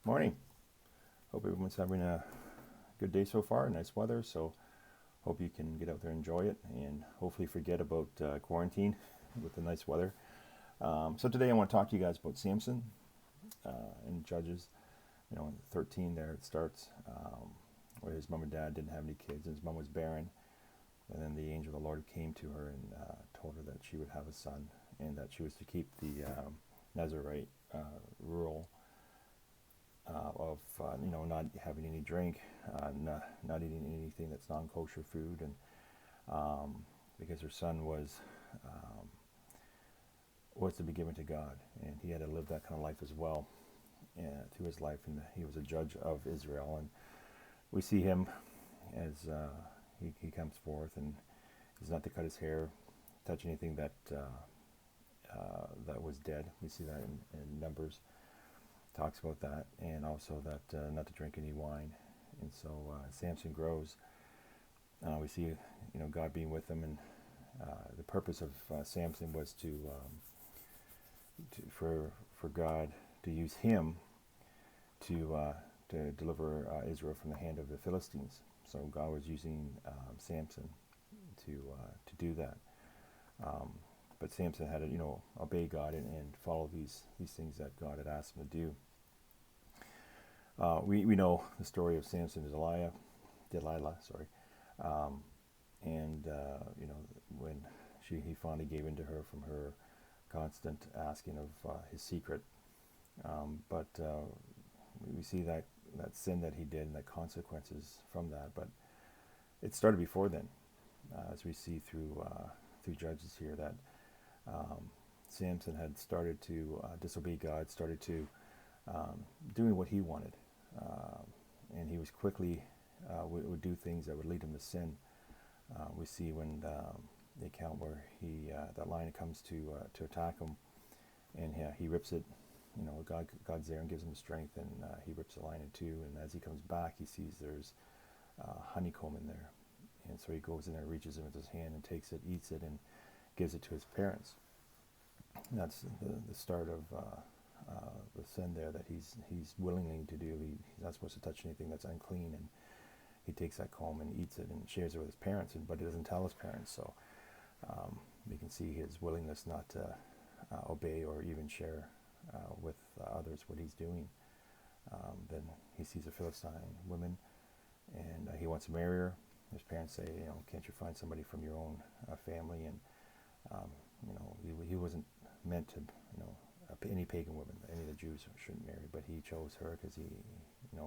Morning. Hope everyone's having a good day so far. Nice weather, so hope you can get out there and enjoy it, and hopefully forget about quarantine with the nice weather. So today I want to talk to you guys about Samson in Judges. 13 there it starts, where his mom and dad didn't have any kids, and his mom was barren. And then the angel of the Lord came to her and told her that she would have a son, and that she was to keep the Nazarite rule of not having any drink, not eating anything that's non-kosher food, and because her son was to be given to God, and he had to live that kind of life as well through his life, and he was a judge of Israel, and we see him as he comes forth, and he's not to cut his hair, touch anything that was dead. We see that in Numbers. Talks about that, and also that not to drink any wine. And so Samson grows. We see God being with him, and the purpose of Samson was for God to use him to deliver Israel from the hand of the Philistines. So God was using Samson to do that. But Samson had to obey God and follow these things that God had asked him to do. We know the story of Samson and Delilah, and when he finally gave in to her from her constant asking of his secret. But we see that sin that he did and the consequences from that. But it started before then, as we see through Judges here, that Samson had started to disobey God, started to doing what he wanted. And he was quickly would do things that would lead him to sin. We see when the account where that lion comes to attack him, and he rips it. God's there and gives him strength, and he rips the lion in two. And as he comes back, he sees there's honeycomb in there, and so he goes in there, reaches it with his hand, and takes it, eats it, and gives it to his parents. And that's the start of the sin there that he's willingly to do. He's not supposed to touch anything that's unclean, and he takes that comb and eats it and shares it with his parents, but he doesn't tell his parents. So we can see his willingness not to obey or even share with others what he's doing. Then he sees a Philistine woman, and he wants to marry her. His parents say, can't you find somebody from your own family? And he wasn't meant to, any pagan woman, any of the Jews shouldn't marry, but he chose her because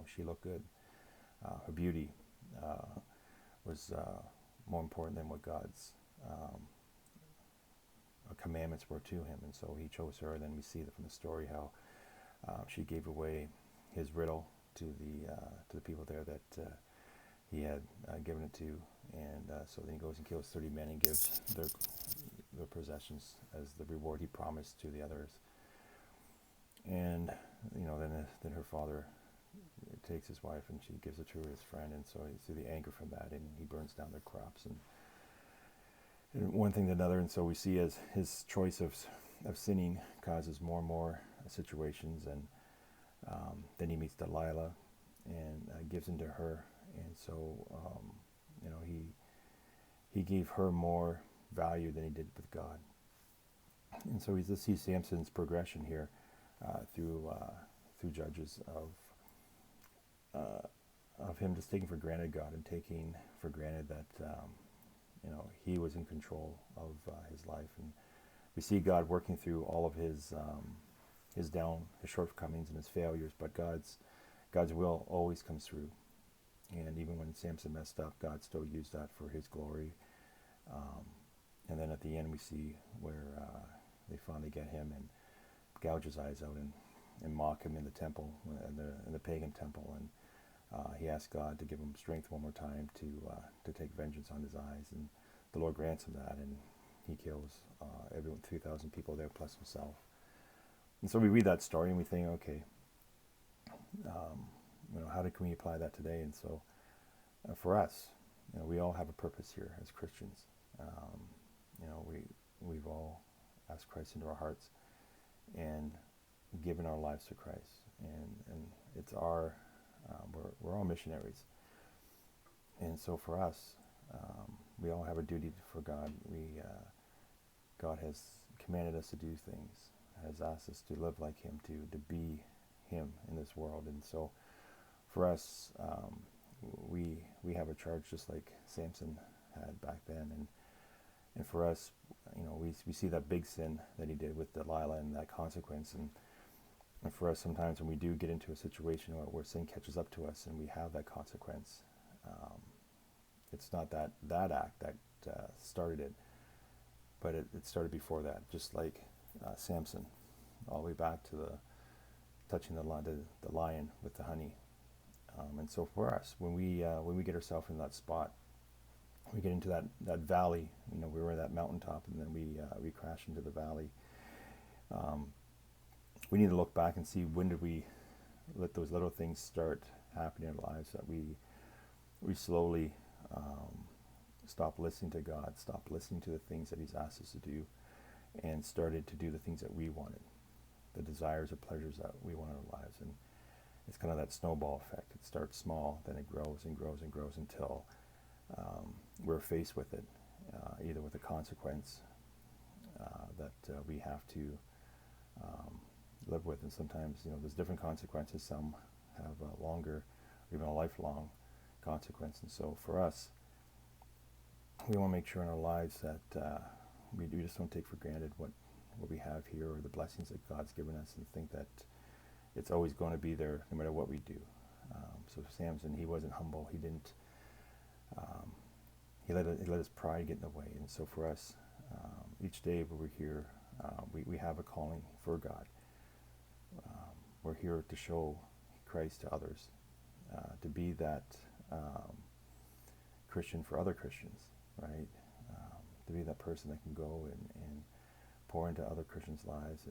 she looked good. Her beauty was more important than what God's commandments were to him, and so he chose her. And then we see that from the story how she gave away his riddle to the people there that he had given it to, and so then he goes and kills 30 men and gives their possessions as the reward he promised to the others. And then her father takes his wife, and she gives it to his friend, and so you see the anger from that, and he burns down their crops, and one thing to another. And so we see as his choice of sinning causes more and more situations, and then he meets Delilah and gives into her, and so he gave her more value than he did with God. And so we just see Samson's progression here through Judges of him just taking for granted God, and taking for granted that he was in control of his life. And we see God working through all of his shortcomings and his failures, but God's will always comes through. And even when Samson messed up, God still used that for his glory. And then at the end we see where they finally get him and gouge his eyes out and mock him in the temple, in the pagan temple. And he asks God to give him strength one more time to take vengeance on his eyes. And the Lord grants him that, and he kills everyone, 3,000 people there plus himself. And so we read that story and we think, okay, how can we apply that today? And so for us, we all have a purpose here as Christians. We've all asked Christ into our hearts, and given our lives to Christ, and it's our we're all missionaries, and so for us, we all have a duty for God. God has commanded us to do things, has asked us to live like Him, to be Him in this world, and so for us, we have a charge just like Samson had back then, and for us, we see that big sin that he did with Delilah and that consequence, and for us, sometimes when we do get into a situation where sin catches up to us and we have that consequence, it's not that act that started it, but it started before that, just like Samson, all the way back to touching the lion with the honey. And so for us, when we get ourselves in that spot, we get into that valley. We were at that mountaintop, and then we crash into the valley. We need to look back and see, when did we let those little things start happening in our lives, that we slowly stopped listening to God, stopped listening to the things that He's asked us to do, and started to do the things that we wanted, the desires or pleasures that we want in our lives. And it's kind of that snowball effect. It starts small, then it grows and grows and grows until we're faced with it, either with a consequence that we have to live with. And sometimes, there's different consequences. Some have a longer, or even a lifelong consequence. And so for us, we want to make sure in our lives that we just don't take for granted what we have here, or the blessings that God's given us, and think that it's always going to be there no matter what we do. So Samson, he wasn't humble. He didn't. He let his pride get in the way. And so for us, each day when we're here, we have a calling for God. We're here to show Christ to others, to be that Christian for other Christians, right? To be that person that can go and pour into other Christians' lives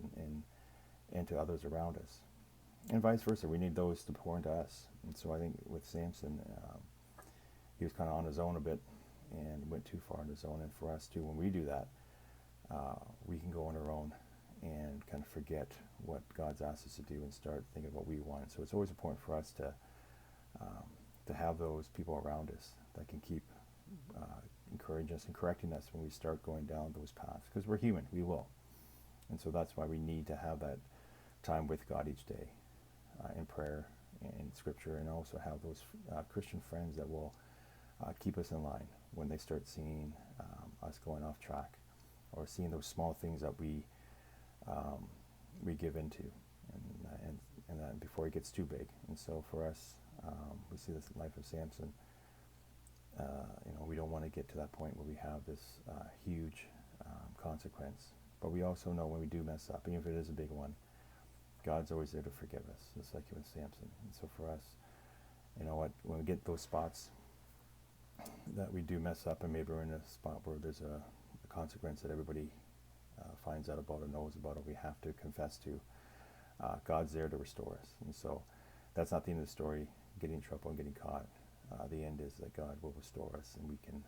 and to others around us. And vice versa, we need those to pour into us. And so I think with Samson, he was kind of on his own a bit and went too far on his own. And for us too, when we do that, we can go on our own and kind of forget what God's asked us to do and start thinking what we want. So it's always important for us to have those people around us that can keep encouraging us and correcting us when we start going down those paths, because we're human, we will. And so that's why we need to have that time with God each day, in prayer and scripture, and also have those Christian friends that will keep us in line when they start seeing us going off track, or seeing those small things that we give into, and then before it gets too big. And so for us, we see this in life of Samson. We don't want to get to that point where we have this huge consequence, but we also know when we do mess up, even if it is a big one, God's always there to forgive us, just like with Samson. And so for us, when we get those spots that we do mess up, and maybe we're in a spot where there's a consequence that everybody finds out about or knows about, or we have to confess to, God's there to restore us. And so that's not the end of the story, getting in trouble and getting caught. The end is that God will restore us, and we can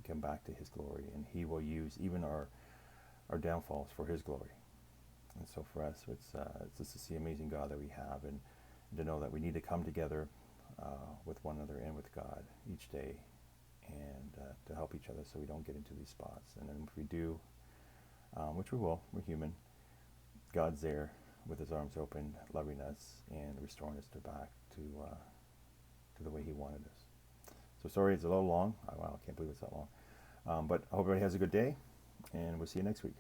come back to His glory, and He will use even our downfalls for His glory. And so for us, it's just to see amazing God that we have, and to know that we need to come together with one another and with God each day, and to help each other so we don't get into these spots. And then if we do, which we will, we're human, God's there with His arms open, loving us and restoring us back to the way He wanted us. So sorry, it's a little long. Wow, I can't believe it's that long. But I hope everybody has a good day, and we'll see you next week.